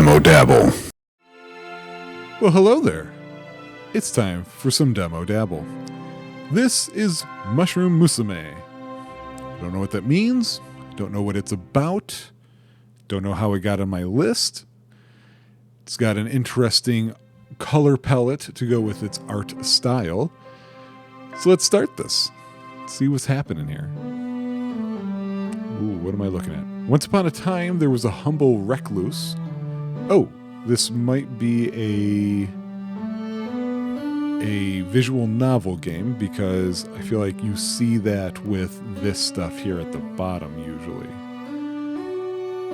Demo Dabble. Well, hello there. It's time for some Demo Dabble. This is Mushroom Musume. Don't know what that means. Don't know what it's about. Don't know how it got on my list. It's got an interesting color palette to go with its art style. So let's start this. Let's see what's happening here. Ooh, what am I looking at? Once upon a time, there was a humble recluse. Oh, this might be a visual novel game because I feel like you see that with this stuff here at the bottom usually.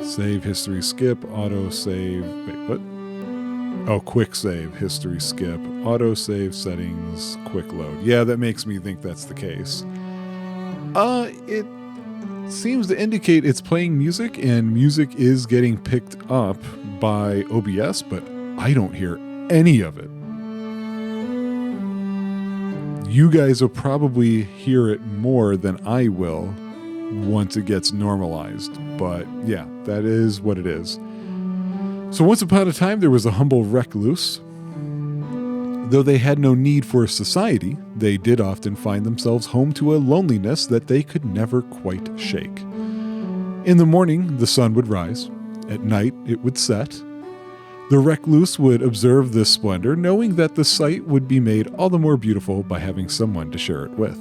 Save, history, skip, auto save. Wait, what? Oh, quick save, history, skip, auto save, settings, quick load. Yeah, that makes me think that's the case. It seems to indicate it's playing music, and music is getting picked up by OBS, but I don't hear any of it. You guys will probably hear it more than I will once it gets normalized, but yeah, that is what it is. So once upon a time, there was a humble recluse. Though they had no need for society, they did often find themselves home to a loneliness that they could never quite shake. In the morning, the sun would rise. At night, it would set. The recluse would observe this splendor, knowing that the sight would be made all the more beautiful by having someone to share it with.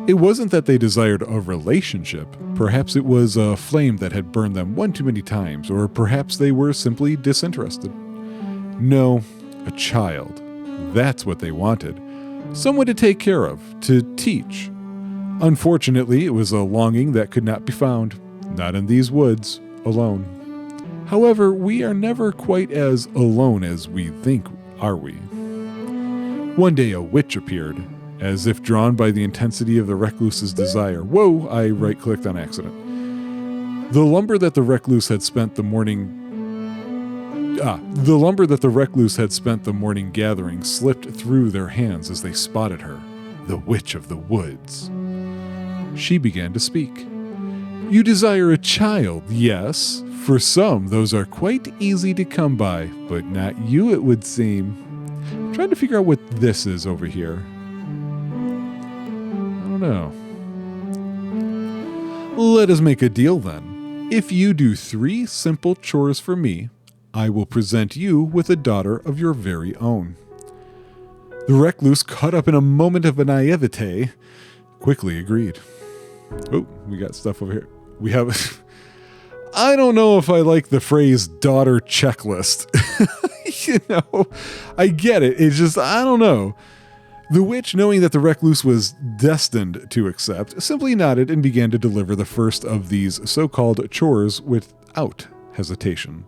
It wasn't that they desired a relationship. Perhaps it was a flame that had burned them one too many times, or perhaps they were simply disinterested. No, a child. That's what they wanted. Someone to take care of, to teach. Unfortunately, it was a longing that could not be found, not in these woods, alone. However, we are never quite as alone as we think, are we? One day a witch appeared, as if drawn by the intensity of the recluse's desire. Whoa, I right-clicked on accident. The lumber that the recluse had spent the morning gathering slipped through their hands as they spotted her, the witch of the woods. She began to speak. You desire a child, yes. For some, those are quite easy to come by, but not you, it would seem. I'm trying to figure out what this is over here. I don't know. Let us make a deal then. If you do 3 simple chores for me, I will present you with a daughter of your very own. The recluse, caught up in a moment of naivete, quickly agreed. Oh, we got stuff over here. We have... I don't know if I like the phrase daughter checklist. I get it. It's just, I don't know. The witch, knowing that the recluse was destined to accept, simply nodded and began to deliver the first of these so-called chores without hesitation.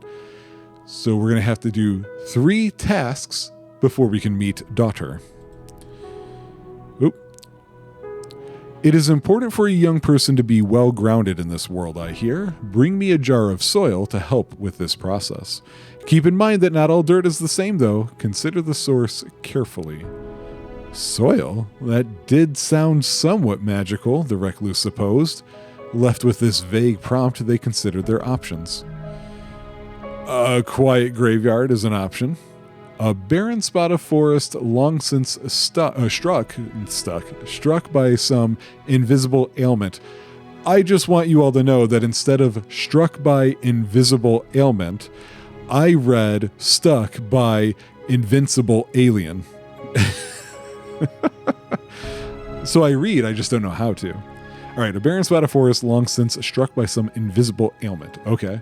So we're going to have to do 3 tasks before we can meet daughter. Oop. It is important for a young person to be well grounded in this world, I hear. Bring me a jar of soil to help with this process. Keep in mind that not all dirt is the same, though. Consider the source carefully. Soil? That did sound somewhat magical, the recluse supposed. Left with this vague prompt, they considered their options. A quiet graveyard is an option. A barren spot of forest long since struck by some invisible ailment. I just want you all to know that instead of struck by invisible ailment, I read stuck by invincible alien. So I read, I just don't know how to. All right, a barren spot of forest long since struck by some invisible ailment. Okay.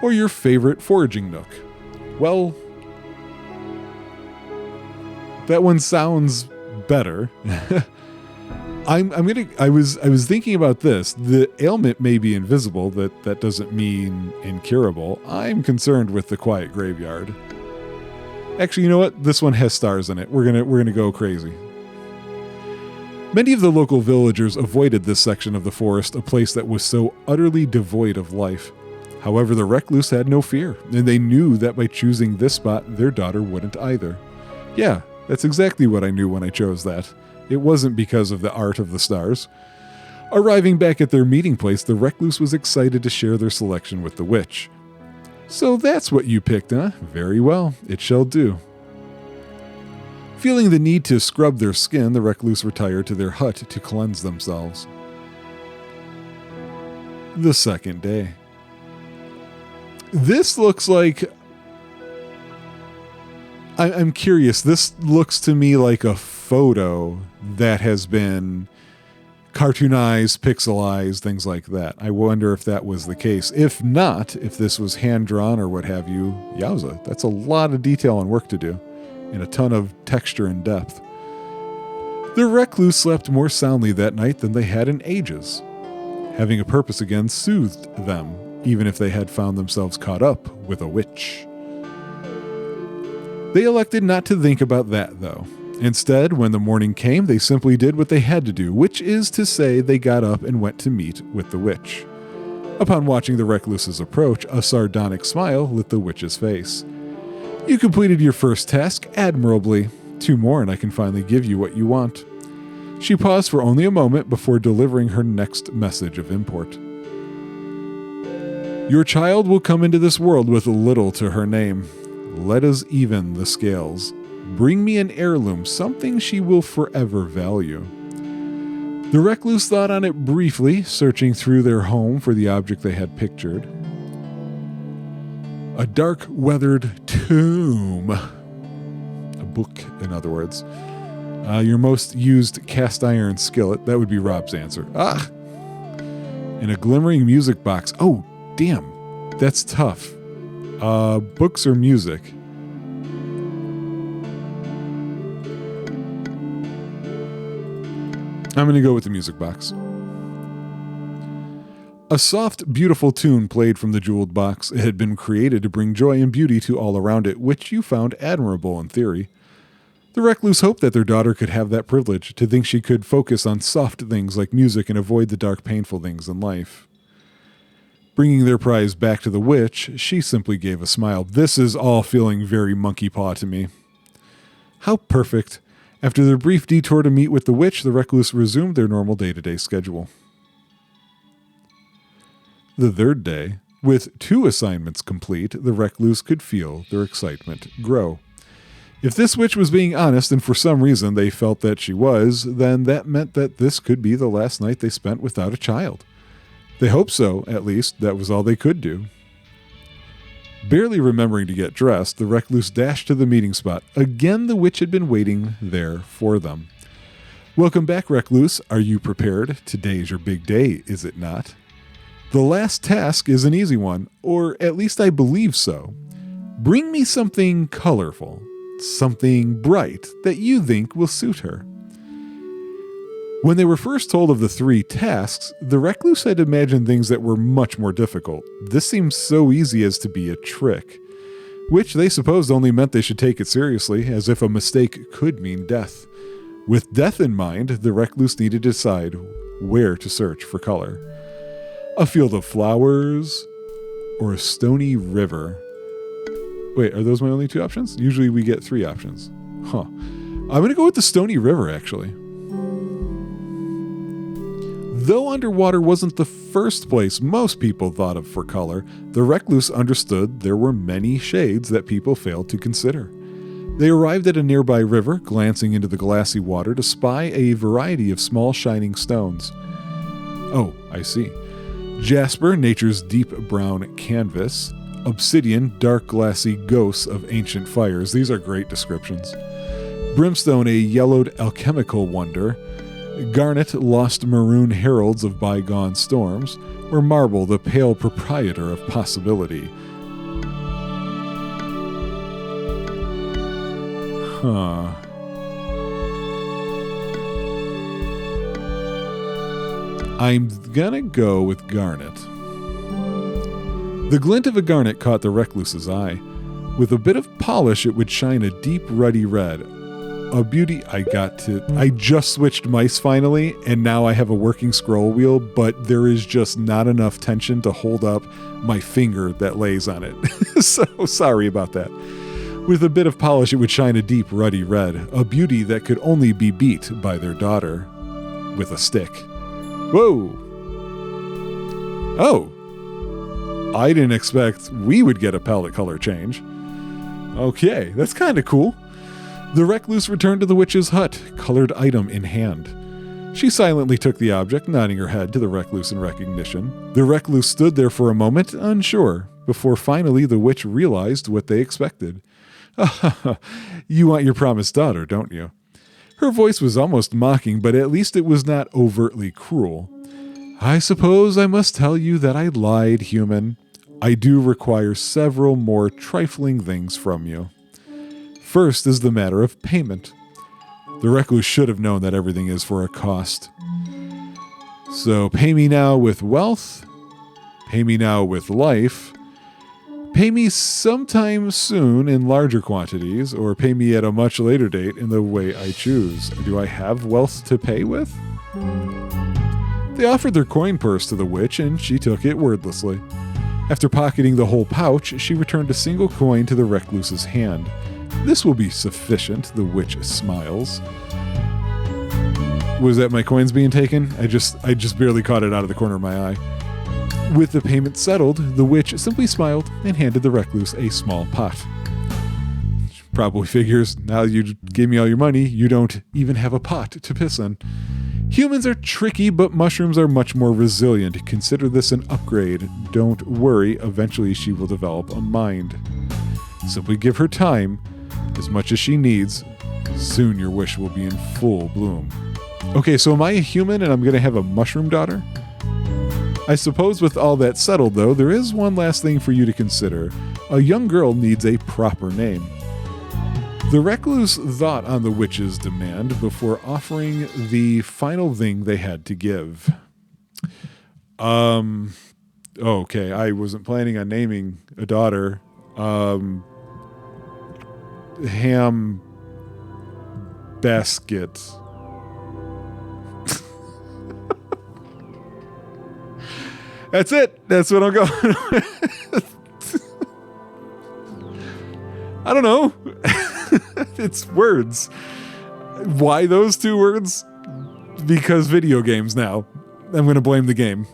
Or your favorite foraging nook. Well, that one sounds better. I was thinking about this. The ailment may be invisible, that doesn't mean incurable. I'm concerned with the quiet graveyard. Actually, you know what? This one has stars in it. We're gonna go crazy. Many of the local villagers avoided this section of the forest, a place that was so utterly devoid of life. However, the recluse had no fear, and they knew that by choosing this spot, their daughter wouldn't either. Yeah, that's exactly what I knew when I chose that. It wasn't because of the art of the stars. Arriving back at their meeting place, the recluse was excited to share their selection with the witch. So that's what you picked, huh? Very well, it shall do. Feeling the need to scrub their skin, the recluse retired to their hut to cleanse themselves. The second day. This looks like... I'm curious. This looks to me like a photo that has been cartoonized, pixelized, things like that. I wonder if that was the case. If not, if this was hand-drawn or what have you, yowza, that's a lot of detail and work to do, and a ton of texture and depth. The recluse slept more soundly that night than they had in ages. Having a purpose again soothed them, even if they had found themselves caught up with a witch. They elected not to think about that, though. Instead, when the morning came, they simply did what they had to do, which is to say they got up and went to meet with the witch. Upon watching the recluse's approach, a sardonic smile lit the witch's face. You completed your first task admirably. 2 more and I can finally give you what you want. She paused for only a moment before delivering her next message of import. Your child will come into this world with little to her name. Let us even the scales. Bring me an heirloom, something she will forever value. The recluse thought on it briefly, searching through their home for the object they had pictured. A dark, weathered tomb. A book, in other words. Your most used cast iron skillet. That would be Rob's answer. And a glimmering music box. Oh, damn. That's tough. Books or music? I'm going to go with the music box. A soft, beautiful tune played from the jeweled box. It had been created to bring joy and beauty to all around it, which you found admirable in theory. The recluse hoped that their daughter could have that privilege, to think she could focus on soft things like music and avoid the dark, painful things in life. Bringing their prize back to the witch, she simply gave a smile. This is all feeling very monkey paw to me. How perfect. After their brief detour to meet with the witch, the recluse resumed their normal day-to-day schedule. The third day, with 2 assignments complete, the recluse could feel their excitement grow. If this witch was being honest, and for some reason they felt that she was, then that meant that this could be the last night they spent without a child. They hoped so, at least. That was all they could do. Barely remembering to get dressed, the recluse dashed to the meeting spot. Again, the witch had been waiting there for them. Welcome back, recluse. Are you prepared? Today is your big day, is it not? The last task is an easy one, or at least I believe so. Bring me something colorful, something bright that you think will suit her. When they were first told of the 3 tasks, the recluse had imagined things that were much more difficult. This seemed so easy as to be a trick, which they supposed only meant they should take it seriously, as if a mistake could mean death. With death in mind, the recluse needed to decide where to search for color. A field of flowers or a stony river. Wait, are those my only 2 options? Usually we get 3 options. I'm going to go with the stony river, actually. Though underwater wasn't the first place most people thought of for color, the recluse understood there were many shades that people failed to consider. They arrived at a nearby river, glancing into the glassy water to spy a variety of small shining stones. Oh, I see. Jasper, nature's deep brown canvas. Obsidian, dark glassy ghosts of ancient fires. These are great descriptions. Brimstone, a yellowed alchemical wonder. Garnet, lost maroon heralds of bygone storms, or marble, the pale proprietor of possibility. I'm gonna go with garnet. The glint of a garnet caught the recluse's eye. With a bit of polish, it would shine a deep ruddy red. A beauty. I just switched mice finally, and now I have a working scroll wheel, but there is just not enough tension to hold up my finger that lays on it. So sorry about that. With a bit of polish, it would shine a deep ruddy red, a beauty that could only be beat by their daughter with a stick. Whoa! Oh! I didn't expect we would get a palette color change. Okay, that's kind of cool. The recluse returned to the witch's hut, colored item in hand. She silently took the object, nodding her head to the recluse in recognition. The recluse stood there for a moment, unsure, before finally the witch realized what they expected. You want your promised daughter, don't you? Her voice was almost mocking, but at least it was not overtly cruel. I suppose I must tell you that I lied, human. I do require several more trifling things from you. First is the matter of payment. The recluse should have known that everything is for a cost. So pay me now with wealth, pay me now with life, pay me sometime soon in larger quantities, or pay me at a much later date in the way I choose. Do I have wealth to pay with? They offered their coin purse to the witch, and she took it wordlessly. After pocketing the whole pouch, she returned a single coin to the recluse's hand. This will be sufficient, the witch smiles. Was that my coins being taken? I just barely caught it out of the corner of my eye. With the payment settled, the witch simply smiled and handed the recluse a small pot. She probably figures, now you gave me all your money, you don't even have a pot to piss in. Humans are tricky, but mushrooms are much more resilient. Consider this an upgrade. Don't worry, eventually she will develop a mind. Simply give her time, as much as she needs. Soon your wish will be in full bloom. Okay, so am I a human and I'm going to have a mushroom daughter? I suppose with all that settled, though, there is one last thing for you to consider. A young girl needs a proper name. The recluse thought on the witch's demand before offering the final thing they had to give. Okay, I wasn't planning on naming a daughter. Ham basket. That's it. That's what I'm going with. I don't know. It's words. Why those two words? Because video games now. I'm going to blame the game.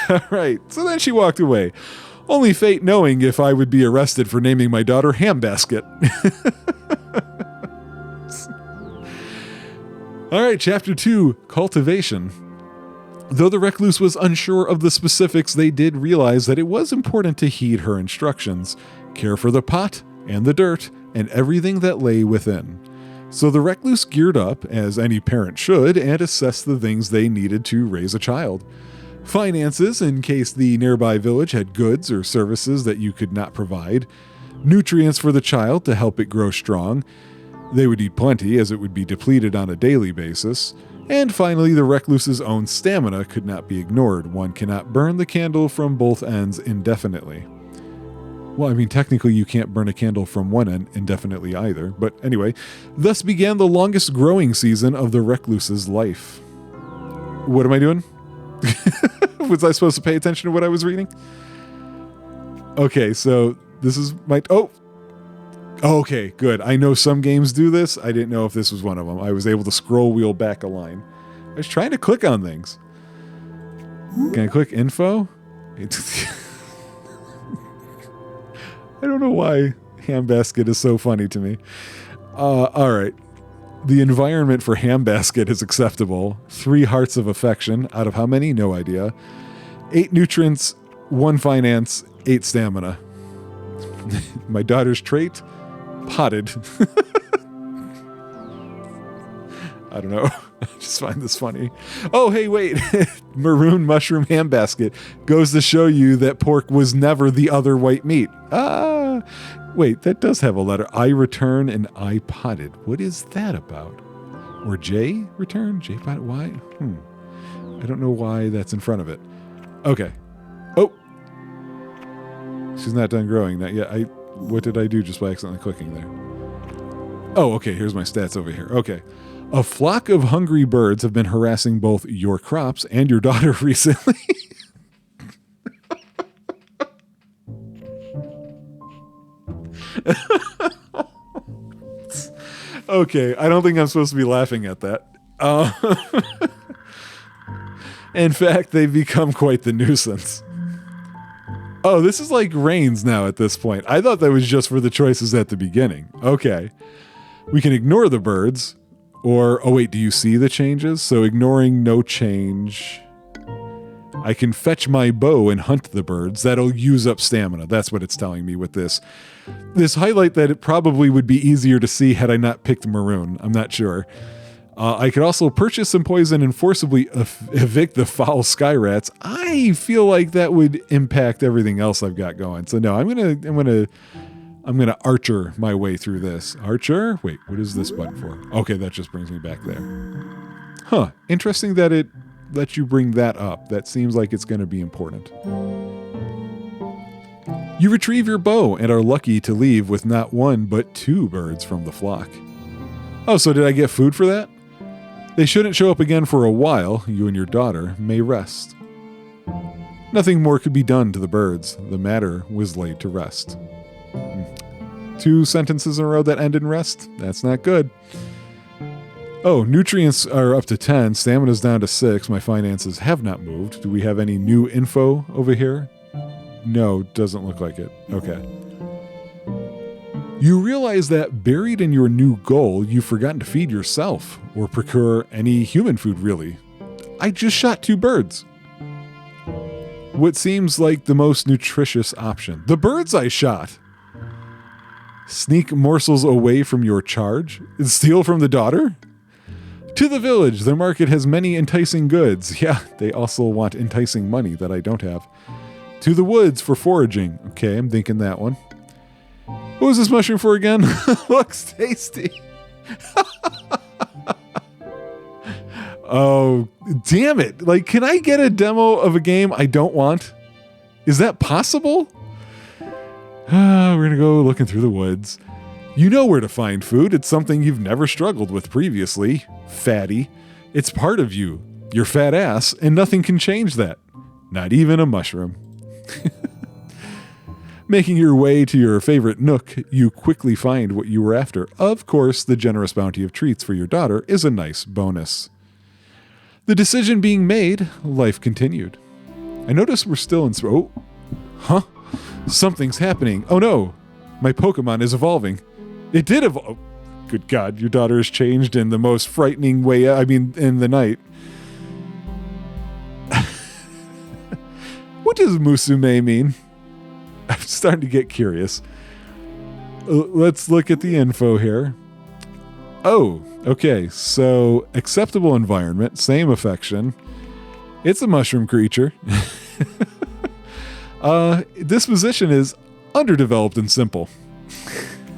All right. So then she walked away. Only fate knowing if I would be arrested for naming my daughter Ham Basket. All right, Chapter 2, Cultivation. Though the recluse was unsure of the specifics, they did realize that it was important to heed her instructions, care for the pot and the dirt and everything that lay within. So the recluse geared up, as any parent should, and assessed the things they needed to raise a child. Finances, in case the nearby village had goods or services that you could not provide. Nutrients for the child to help it grow strong. They would eat plenty, as it would be depleted on a daily basis. And finally, the recluse's own stamina could not be ignored. One cannot burn the candle from both ends indefinitely. Well, I mean, technically you can't burn a candle from one end indefinitely either. But anyway, thus began the longest growing season of the recluse's life. What am I doing? Was I supposed to pay attention to what I was reading? Okay, so this is my... Oh, okay, good. I know some games do this. I didn't know if this was one of them. I was able to scroll wheel back a line. I was trying to click on things. Can I click info? I don't know why Ham Basket is so funny to me. All right. The environment for Ham Basket is acceptable. 3 hearts of affection. Out of how many? No idea. 8 nutrients, 1 finance, 8 stamina. My daughter's trait? Potted. I don't know. I just find this funny. Oh, hey, wait. Maroon mushroom ham basket goes to show you that pork was never the other white meat. Wait, that does have a letter. I return and I potted. What is that about? Or J return? J potted? Why? I don't know why that's in front of it. Okay. Oh. She's not done growing that yet. What did I do just by accidentally clicking there? Oh, okay. Here's my stats over here. Okay. A flock of hungry birds have been harassing both your crops and your daughter recently. Okay. I don't think I'm supposed to be laughing at that. In fact, they've become quite the nuisance. Oh, this is like Reigns now at this point. I thought that was just for the choices at the beginning. Okay. We can ignore the birds. Or, oh wait, do you see the changes? So ignoring no change. I can fetch my bow and hunt the birds. That'll use up stamina. That's what it's telling me with this. This highlight that it probably would be easier to see had I not picked maroon. I'm not sure. I could also purchase some poison and forcibly evict the foul sky rats. I feel like that would impact everything else I've got going. So no, I'm gonna archer my way through this. Archer? Wait, what is this button for? Okay, that just brings me back there. Huh. Interesting that it lets you bring that up. That seems like it's going to be important. You retrieve your bow and are lucky to leave with not one but 2 birds from the flock. Oh, so did I get food for that? They shouldn't show up again for a while. You and your daughter may rest. Nothing more could be done to the birds. The matter was laid to rest. 2 sentences in a row that end in rest? That's not good. Oh, nutrients are up to 10. Stamina's down to 6. My finances have not moved. Do we have any new info over here? No, doesn't look like it. Okay. You realize that buried in your new goal, you've forgotten to feed yourself or procure any human food, really. I just shot 2 birds. What seems like the most nutritious option. The birds I shot. Sneak morsels away from your charge? Steal from the daughter? To the village, the market has many enticing goods. Yeah, they also want enticing money that I don't have. To the woods for foraging. Okay, I'm thinking that one. What was this mushroom for again? Looks tasty. Oh, damn it. Like, can I get a demo of a game I don't want? Is that possible? We're going to go looking through the woods. You know where to find food. It's something you've never struggled with previously. Fatty. It's part of you. Your fat ass, and nothing can change that. Not even a mushroom. Making your way to your favorite nook, you quickly find what you were after. Of course, the generous bounty of treats for your daughter is a nice bonus. The decision being made, life continued. I notice we're still in... Oh, huh? Something's happening. Oh no, my Pokemon is evolving. It did evolve. Good God, your daughter has changed in the most frightening way. I mean, in the night. What does Musume mean? I'm starting to get curious. Let's look at the info here. Oh, okay. So, acceptable environment, same affection. It's a mushroom creature. Disposition is underdeveloped and simple.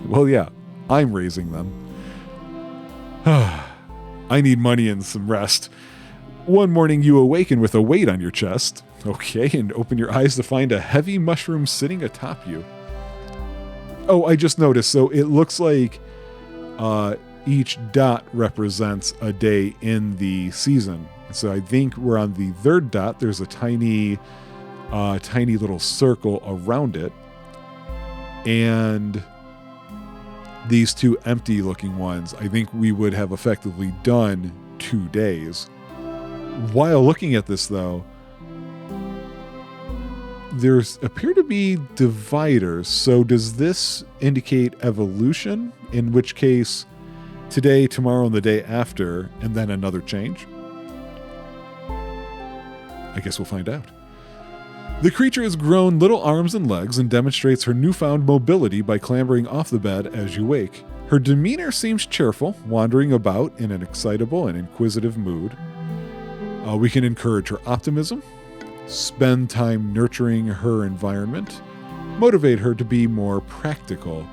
Well, yeah, I'm raising them. I need money and some rest. One morning you awaken with a weight on your chest. Okay, and open your eyes to find a heavy mushroom sitting atop you. Oh, I just noticed. So it looks like each dot represents a day in the season. So I think we're on the 3rd dot. There's a tiny little circle around it. And these 2 empty looking ones, I think we would have effectively done 2 days. While looking at this though, there's appear to be dividers. So does this indicate evolution? In which case, today, tomorrow, and the day after, and then another change? I guess we'll find out. The creature has grown little arms and legs and demonstrates her newfound mobility by clambering off the bed as you wake. Her demeanor seems cheerful, wandering about in an excitable and inquisitive mood. We can encourage her optimism, spend time nurturing her environment, motivate her to be more practical.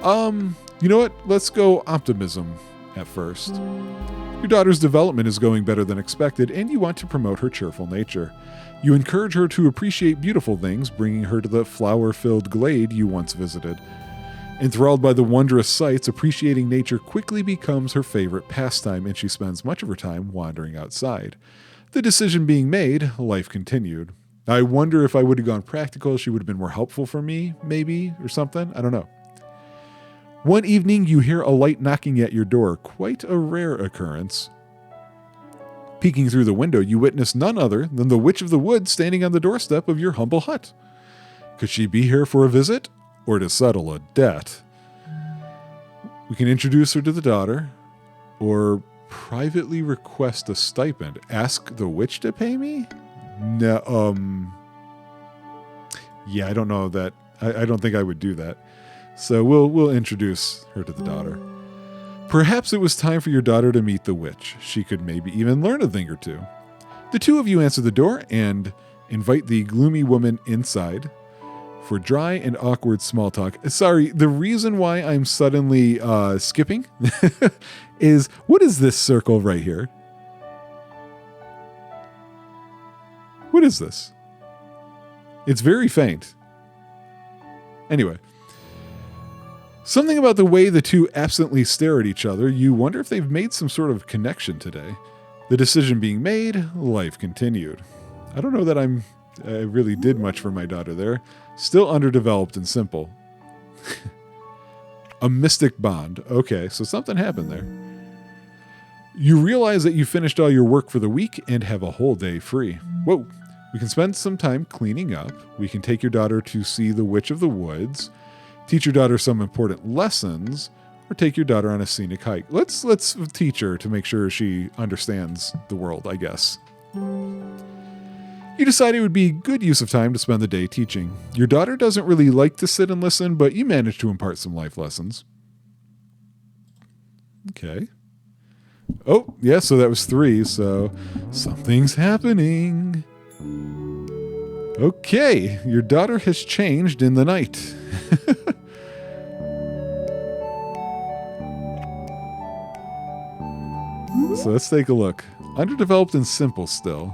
You know what? Let's go optimism at first. Your daughter's development is going better than expected, and you want to promote her cheerful nature. You encourage her to appreciate beautiful things, bringing her to the flower-filled glade you once visited. Enthralled by the wondrous sights, appreciating nature quickly becomes her favorite pastime, and she spends much of her time wandering outside. The decision being made, life continued. I wonder if I would have gone practical, she would have been more helpful for me, maybe, or something. I don't know. One evening, you hear a light knocking at your door, quite a rare occurrence. Peeking through the window, you witness none other than the Witch of the Wood standing on the doorstep of your humble hut. Could she be here for a visit or to settle a debt? We can introduce her to the daughter or privately request a stipend. Ask the witch to pay me? No, yeah, I don't know that. I don't think I would do that. So we'll introduce her to the daughter. Perhaps it was time for your daughter to meet the witch. She could maybe even learn a thing or two. The two of you answer the door and invite the gloomy woman inside for dry and awkward small talk. Sorry, the reason why I'm suddenly skipping is, what is this circle right here? What is this? It's very faint. Anyway. Something about the way the two absently stare at each other, you wonder if they've made some sort of connection today. The decision being made, life continued. I don't know that I really did much for my daughter there. Still underdeveloped and simple. A mystic bond. Okay, so something happened there. You realize that you finished all your work for the week and have a whole day free. Whoa. We can spend some time cleaning up. We can take your daughter to see the Witch of the Woods. Teach your daughter some important lessons, or take your daughter on a scenic hike. Let's teach her to make sure she understands the world, I guess. You decide it would be good use of time to spend the day teaching. Your daughter doesn't really like to sit and listen, but you manage to impart some life lessons. Okay. Oh, yeah, so that was 3, so something's happening. Okay, your daughter has changed in the night. So let's take a look. Underdeveloped and simple still.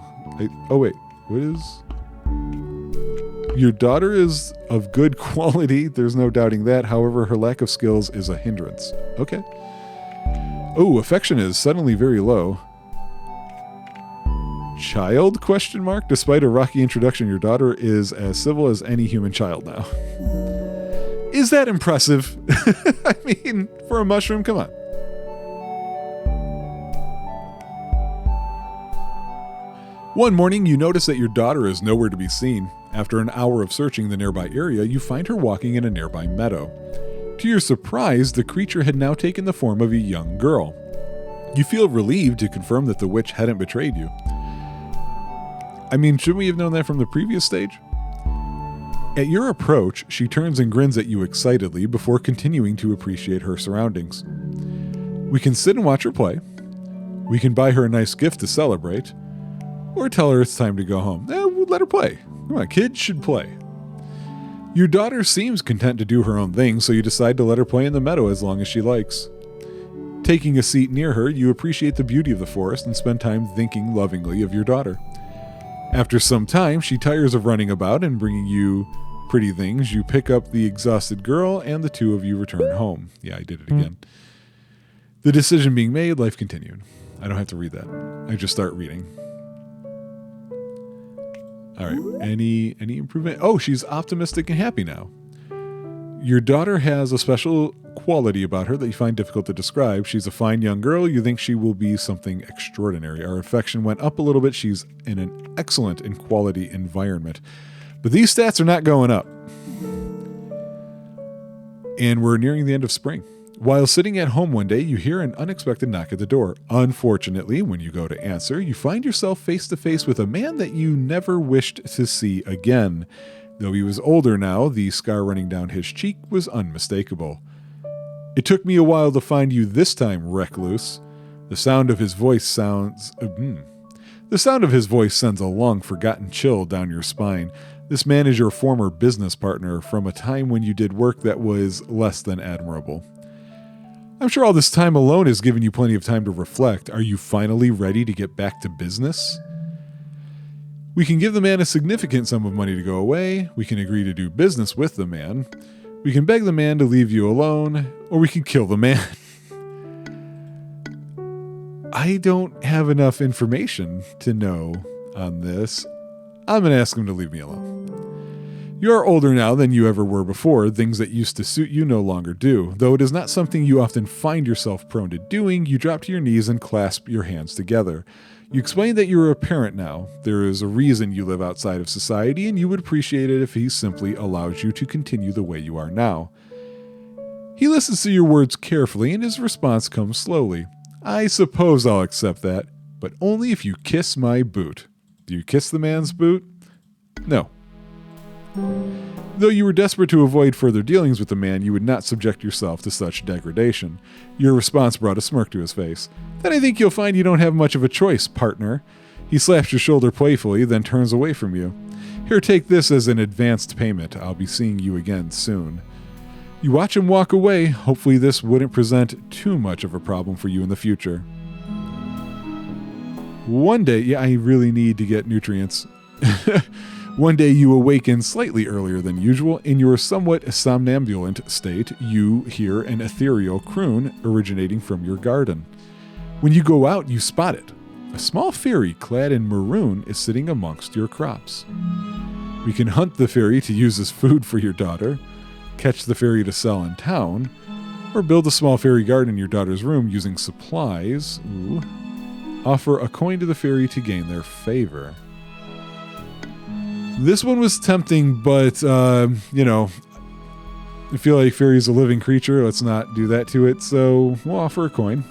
Oh wait, what is... Your daughter is of good quality, there's no doubting that. However, her lack of skills is a hindrance. Okay. Oh, affection is suddenly very low. Child? Question mark. Despite a rocky introduction, your daughter is as civil as any human child now. Is that impressive? I mean, for a mushroom, come on. One morning, you notice that your daughter is nowhere to be seen. After an hour of searching the nearby area, you find her walking in a nearby meadow. To your surprise, the creature had now taken the form of a young girl. You feel relieved to confirm that the witch hadn't betrayed you. I mean, shouldn't we have known that from the previous stage? At your approach, she turns and grins at you excitedly before continuing to appreciate her surroundings. We can sit and watch her play. We can buy her a nice gift to celebrate. Or tell her it's time to go home. We'll let her play. Come on, kids should play. Your daughter seems content to do her own thing, so you decide to let her play in the meadow as long as she likes. Taking a seat near her, you appreciate the beauty of the forest and spend time thinking lovingly of your daughter. After some time, she tires of running about and bringing you pretty things. You pick up the exhausted girl, and the two of you return home. Yeah, I did it again. The decision being made, life continued. I don't have to read that. I just start reading. All right, any improvement? Oh, she's optimistic and happy now. Your daughter has a special quality about her that you find difficult to describe. She's a fine young girl. You think she will be something extraordinary. Our affection went up a little bit. She's in an excellent and quality environment. But these stats are not going up. And we're nearing the end of spring. While sitting at home one day, you hear an unexpected knock at the door. Unfortunately, when you go to answer, you find yourself face to face with a man that you never wished to see again. Though he was older now, the scar running down his cheek was unmistakable. It took me a while to find you this time, recluse. The sound of his voice sends a long-forgotten chill down your spine. This man is your former business partner from a time when you did work that was less than admirable. I'm sure all this time alone has given you plenty of time to reflect. Are you finally ready to get back to business? We can give the man a significant sum of money to go away. We can agree to do business with the man. We can beg the man to leave you alone, or we can kill the man. I don't have enough information to know on this. I'm going to ask him to leave me alone. You are older now than you ever were before. Things that used to suit you no longer do. Though it is not something you often find yourself prone to doing, you drop to your knees and clasp your hands together. You explain that you're a parent now. There is a reason you live outside of society, and you would appreciate it if he simply allows you to continue the way you are now. He listens to your words carefully, and his response comes slowly. I suppose I'll accept that, but only if you kiss my boot. Do you kiss the man's boot? No. Though you were desperate to avoid further dealings with the man, you would not subject yourself to such degradation. Your response brought a smirk to his face. Then I think you'll find you don't have much of a choice, partner. He slaps your shoulder playfully, then turns away from you. Here, take this as an advanced payment. I'll be seeing you again soon. You watch him walk away. Hopefully this wouldn't present too much of a problem for you in the future. One day, I really need to get nutrients. One day you awaken slightly earlier than usual. In your somewhat somnambulant state, you hear an ethereal croon originating from your garden. When you go out, you spot it. A small fairy clad in maroon is sitting amongst your crops. We can hunt the fairy to use as food for your daughter, catch the fairy to sell in town, or build a small fairy garden in your daughter's room using supplies. Ooh. Offer a coin to the fairy to gain their favor. This one was tempting, but, I feel like fairy's a living creature. Let's not do that to it, so we'll offer a coin.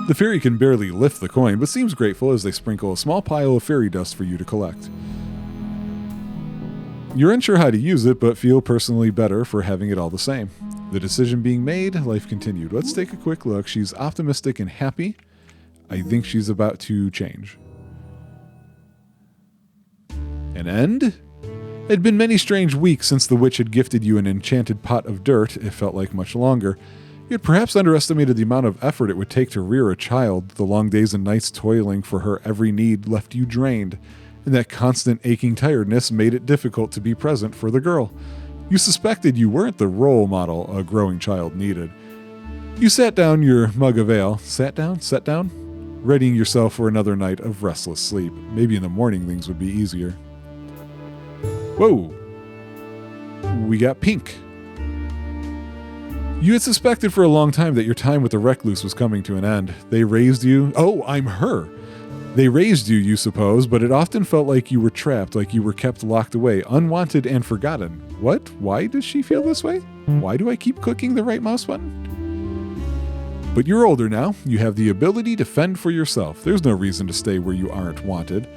The fairy can barely lift the coin, but seems grateful as they sprinkle a small pile of fairy dust for you to collect. You're unsure how to use it, but feel personally better for having it all the same. The decision being made, life continued. Let's take a quick look. She's optimistic and happy. I think she's about to change. An end? It had been many strange weeks since the witch had gifted you an enchanted pot of dirt. It felt like much longer. You had perhaps underestimated the amount of effort it would take to rear a child. The long days and nights toiling for her every need left you drained, and that constant aching tiredness made it difficult to be present for the girl. You suspected you weren't the role model a growing child needed. You sat down your mug of ale. Sat down? Readying yourself for another night of restless sleep. Maybe in the morning things would be easier. Whoa. We got pink. You had suspected for a long time that your time with the recluse was coming to an end. They raised you. Oh, I'm her. They raised you, you suppose, but it often felt like you were trapped, like you were kept locked away, unwanted and forgotten. What? Why does she feel this way? Why do I keep clicking the right mouse button? But you're older now. You have the ability to fend for yourself. There's no reason to stay where you aren't wanted.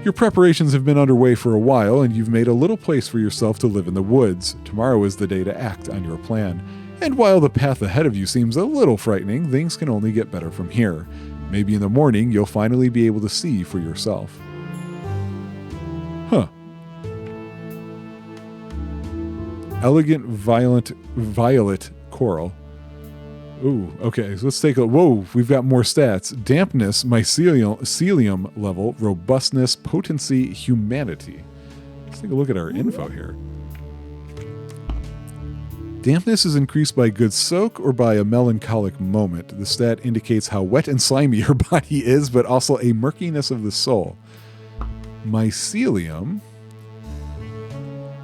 Your preparations have been underway for a while, and you've made a little place for yourself to live in the woods. Tomorrow is the day to act on your plan. And while the path ahead of you seems a little frightening, things can only get better from here. Maybe in the morning, you'll finally be able to see for yourself. Huh. Elegant violet coral. Ooh, okay, so let's take a... Whoa, we've got more stats. Dampness, mycelium level, robustness, potency, humanity. Let's take a look at our info here. Dampness is increased by good soak or by a melancholic moment. The stat indicates how wet and slimy your body is, but also a murkiness of the soul. Mycelium...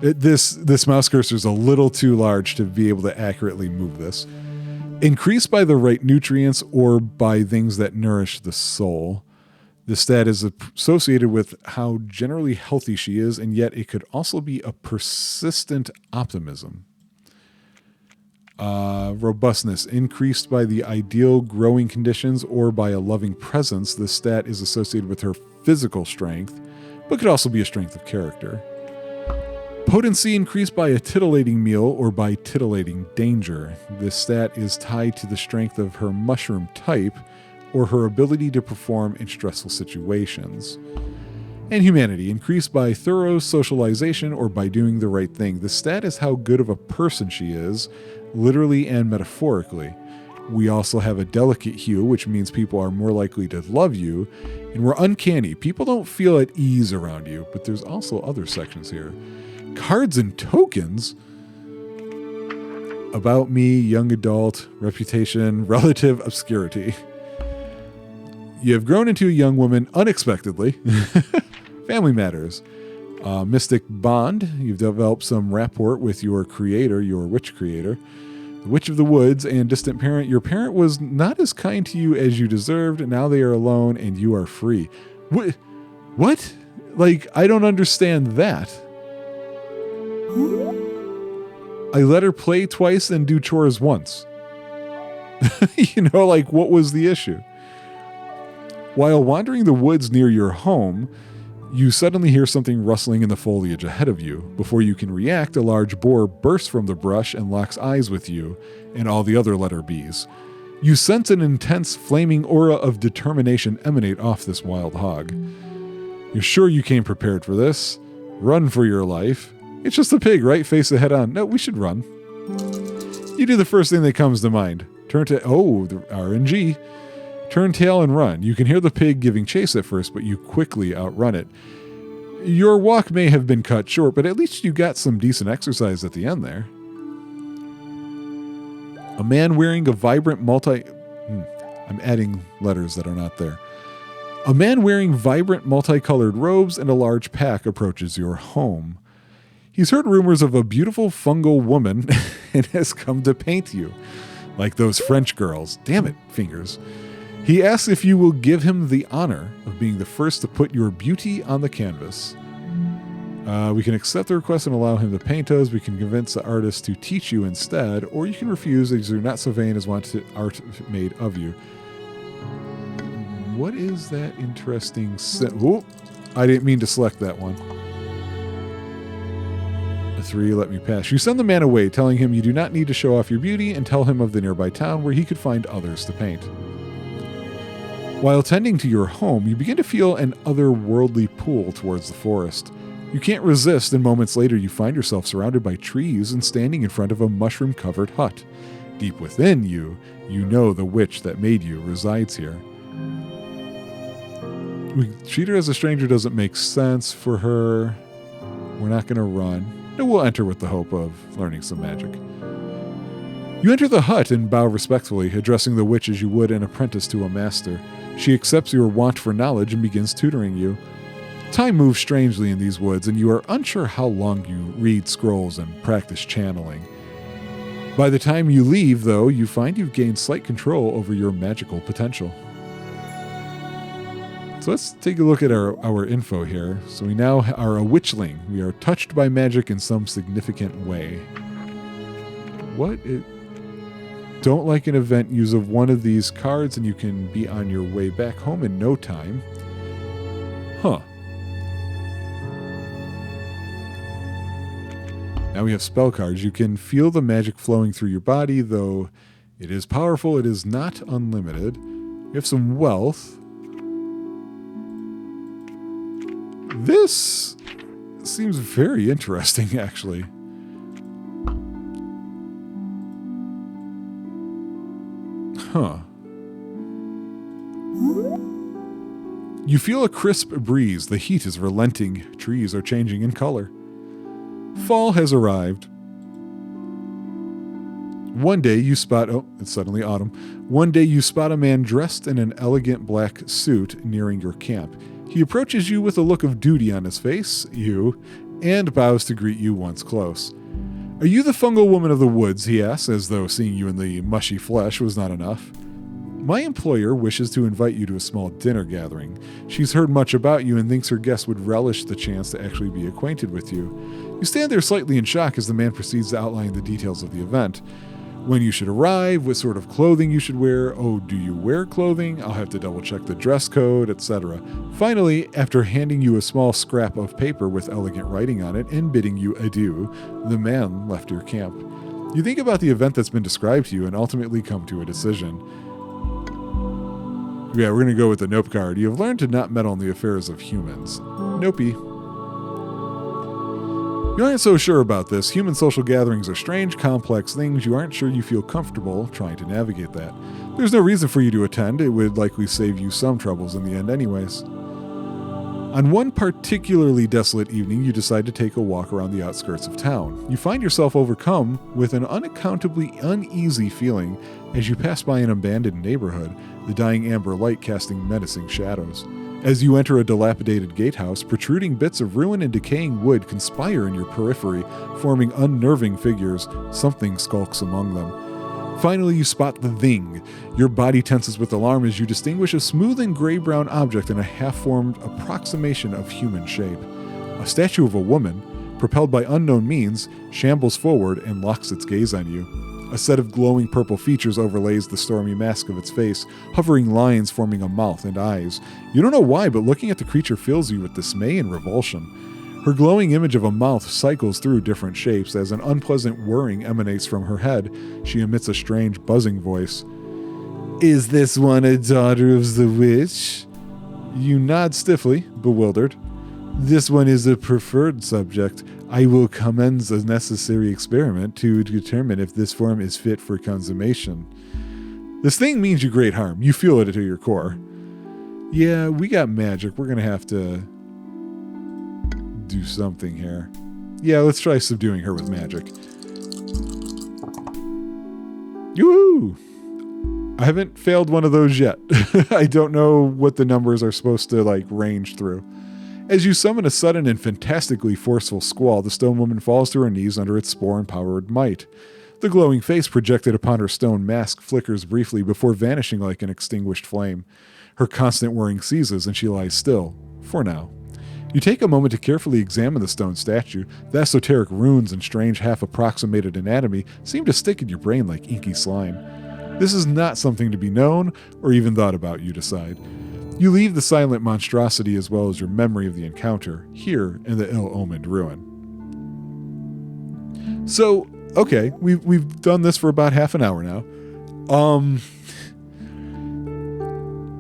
This mouse cursor is a little too large to be able to accurately move this. Increased by the right nutrients or by things that nourish the soul. The stat is associated with how generally healthy she is, and yet it could also be a persistent optimism. Robustness, increased by the ideal growing conditions or by a loving presence. The stat is associated with her physical strength, but could also be a strength of character. Potency, increased by a titillating meal or by titillating danger. This stat is tied to the strength of her mushroom type or her ability to perform in stressful situations. And humanity, increased by thorough socialization or by doing the right thing. The stat is how good of a person she is, literally and metaphorically. We also have a delicate hue, which means people are more likely to love you. And we're uncanny. People don't feel at ease around you, but there's also other sections here. Cards and tokens? About me, young adult, reputation, relative obscurity. You have grown into a young woman unexpectedly. Family matters. Mystic bond. You've developed some rapport with your creator, your witch creator. The Witch of the Woods and distant parent. Your parent was not as kind to you as you deserved. Now they are alone and you are free. What? Like, I don't understand that. I let her play twice and do chores once. Like, what was the issue? While wandering the woods near your home, you suddenly hear something rustling in the foliage ahead of you. Before you can react, a large boar bursts from the brush and locks eyes with you and all the other letter Bs. You sense an intense, flaming aura of determination emanate off this wild hog. You're sure you came prepared for this? Run for your life. It's just a pig, right? Face it head on. No, we should run. You do the first thing that comes to mind. The RNG. Turn tail and run. You can hear the pig giving chase at first, but you quickly outrun it. Your walk may have been cut short, but at least you got some decent exercise at the end there. A man wearing a vibrant I'm adding letters that are not there. A man wearing vibrant multicolored robes and a large pack approaches your home. He's heard rumors of a beautiful fungal woman and has come to paint you. Like those French girls. Damn it, fingers. He asks if you will give him the honor of being the first to put your beauty on the canvas. We can accept the request and allow him to paint us. We can convince the artist to teach you instead, or you can refuse as you're not so vain as want art made of you. What is that interesting... I didn't mean to select that one. A 3, let me pass. You send the man away, telling him you do not need to show off your beauty, and tell him of the nearby town where he could find others to paint. While tending to your home, you begin to feel an otherworldly pull towards the forest. You can't resist, and moments later you find yourself surrounded by trees and standing in front of a mushroom-covered hut. Deep within you, you know the witch that made you resides here. We treat her as a stranger doesn't make sense for her. We're not going to run. No, we'll enter with the hope of learning some magic. You enter the hut and bow respectfully, addressing the witch as you would an apprentice to a master. She accepts your want for knowledge and begins tutoring you. Time moves strangely in these woods, and you are unsure how long you read scrolls and practice channeling. By the time you leave, though, you find you've gained slight control over your magical potential. So let's take a look at our info here. So we now are a witchling. We are touched by magic in some significant way. Don't like an event, use of one of these cards and you can be on your way back home in no time. Huh. Now we have spell cards. You can feel the magic flowing through your body, though it is powerful. It is not unlimited. We have some wealth. This seems very interesting, actually. Huh. You feel a crisp breeze. The heat is relenting. Trees are changing in color. Fall has arrived. One day you spot... Oh, it's suddenly autumn. One day you spot a man dressed in an elegant black suit nearing your camp. He approaches you with a look of duty on his face, and bows to greet you once close. Are you the fungal woman of the woods, he asks, as though seeing you in the mushy flesh was not enough. My employer wishes to invite you to a small dinner gathering. She's heard much about you and thinks her guests would relish the chance to actually be acquainted with you. You stand there slightly in shock as the man proceeds to outline the details of the event. When you should arrive, what sort of clothing you should wear, oh, do you wear clothing? I'll have to double check the dress code, etc. Finally, after handing you a small scrap of paper with elegant writing on it and bidding you adieu, the man left your camp. You think about the event that's been described to you and ultimately come to a decision. Yeah, we're going to go with the nope card. You have learned to not meddle in the affairs of humans. Nopey. You aren't so sure about this. Human social gatherings are strange, complex things. You aren't sure you feel comfortable trying to navigate that. There's no reason for you to attend. It would likely save you some troubles in the end anyways. On one particularly desolate evening, you decide to take a walk around the outskirts of town. You find yourself overcome with an unaccountably uneasy feeling as you pass by an abandoned neighborhood, the dying amber light casting menacing shadows. As you enter a dilapidated gatehouse, protruding bits of ruin and decaying wood conspire in your periphery, forming unnerving figures. Something skulks among them. Finally, you spot the thing. Your body tenses with alarm as you distinguish a smooth and gray-brown object in a half-formed approximation of human shape. A statue of a woman, propelled by unknown means, shambles forward and locks its gaze on you. A set of glowing purple features overlays the stormy mask of its face, hovering lines forming a mouth and eyes. You don't know why, but looking at the creature fills you with dismay and revulsion. Her glowing image of a mouth cycles through different shapes as an unpleasant whirring emanates from her head. She emits a strange buzzing voice. Is this one a daughter of the witch? You nod stiffly, bewildered. This one is a preferred subject. I will commence a necessary experiment to determine if this form is fit for consummation. This thing means you great harm. You feel it to your core. Yeah, we got magic. We're going to have to do something here. Yeah, let's try subduing her with magic. Yoo-hoo! I haven't failed one of those yet. I don't know what the numbers are supposed to, range through. As you summon a sudden and fantastically forceful squall, the stone woman falls to her knees under its spore-empowered might. The glowing face projected upon her stone mask flickers briefly before vanishing like an extinguished flame. Her constant whirring ceases, and she lies still, for now. You take a moment to carefully examine the stone statue. The esoteric runes and strange half-approximated anatomy seem to stick in your brain like inky slime. This is not something to be known or even thought about, you decide. You leave the silent monstrosity as well as your memory of the encounter here in the ill-omened ruin. So, okay, we've done this for about half an hour now.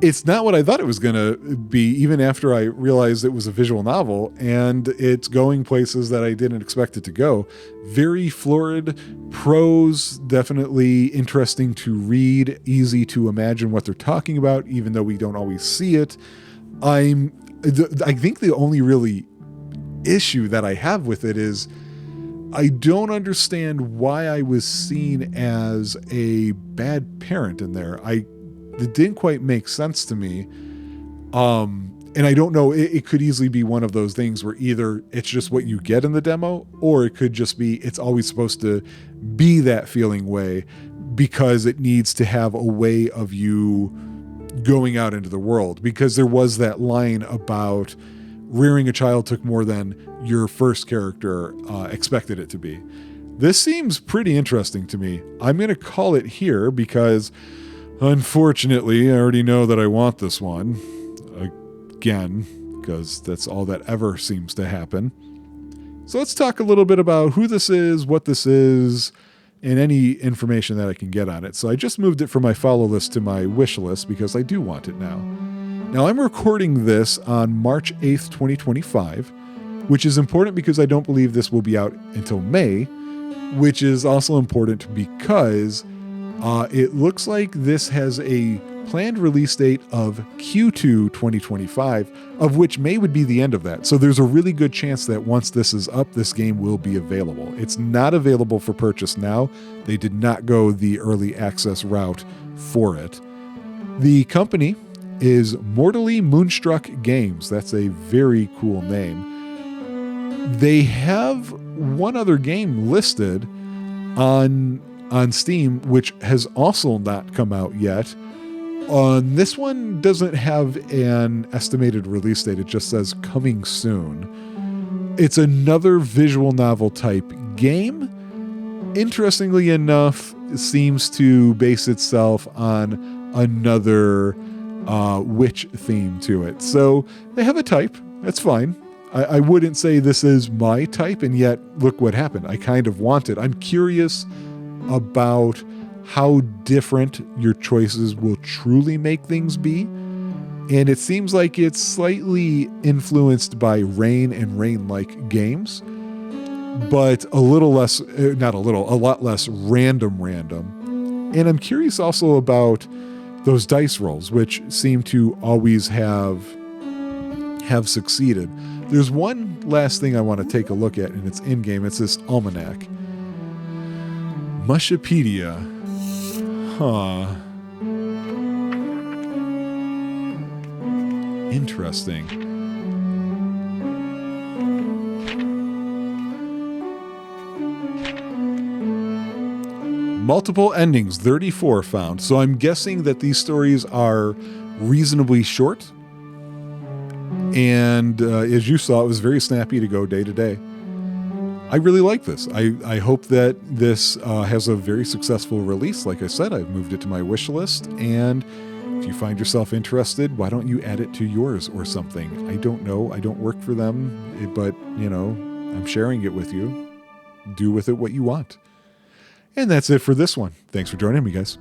It's not what I thought it was going to be, even after I realized it was a visual novel, and it's going places that I didn't expect it to go. Very florid prose, definitely interesting to read, easy to imagine what they're talking about, even though we don't always see it. I think the only really issue that I have with it is I don't understand why I was seen as a bad parent in there. It didn't quite make sense to me. And I don't know, it could easily be one of those things where either it's just what you get in the demo, or it could just be it's always supposed to be that feeling way because it needs to have a way of you going out into the world. Because there was that line about rearing a child took more than your first character expected it to be. This seems pretty interesting to me. I'm going to call it here because unfortunately, I already know that I want this one. Again, because that's all that ever seems to happen. So let's talk a little bit about who this is, what this is, and any information that I can get on it. So I just moved it from my follow list to my wish list because I do want it now. Now I'm recording this on March 8th, 2025, which is important because I don't believe this will be out until May, which is also important because it looks like this has a planned release date of Q2 2025, of which May would be the end of that. So there's a really good chance that once this is up, this game will be available. It's not available for purchase now. They did not go the early access route for it. The company is Mortally Moonstruck Games. That's a very cool name. They have one other game listed on Steam, which has also not come out yet. This one doesn't have an estimated release date. It just says coming soon. It's another visual novel type game. Interestingly enough, it seems to base itself on another witch theme to it. So they have a type. That's fine. I wouldn't say this is my type, and yet look what happened. I kind of want it. I'm curious about how different your choices will truly make things be. And it seems like it's slightly influenced by Rain and Rain-like games, but a lot less random. And I'm curious also about those dice rolls, which seem to always have succeeded. There's one last thing I want to take a look at, and it's in-game. It's this almanac. Mushipedia. Huh. Interesting. multiple endings, 34 found. So I'm guessing that these stories are reasonably short. And as you saw, it was very snappy to go day to day. I really like this. I hope that this has a very successful release. Like I said, I've moved it to my wish list. And if you find yourself interested, why don't you add it to yours or something? I don't know. I don't work for them, but, I'm sharing it with you. Do with it what you want. And that's it for this one. Thanks for joining me, guys.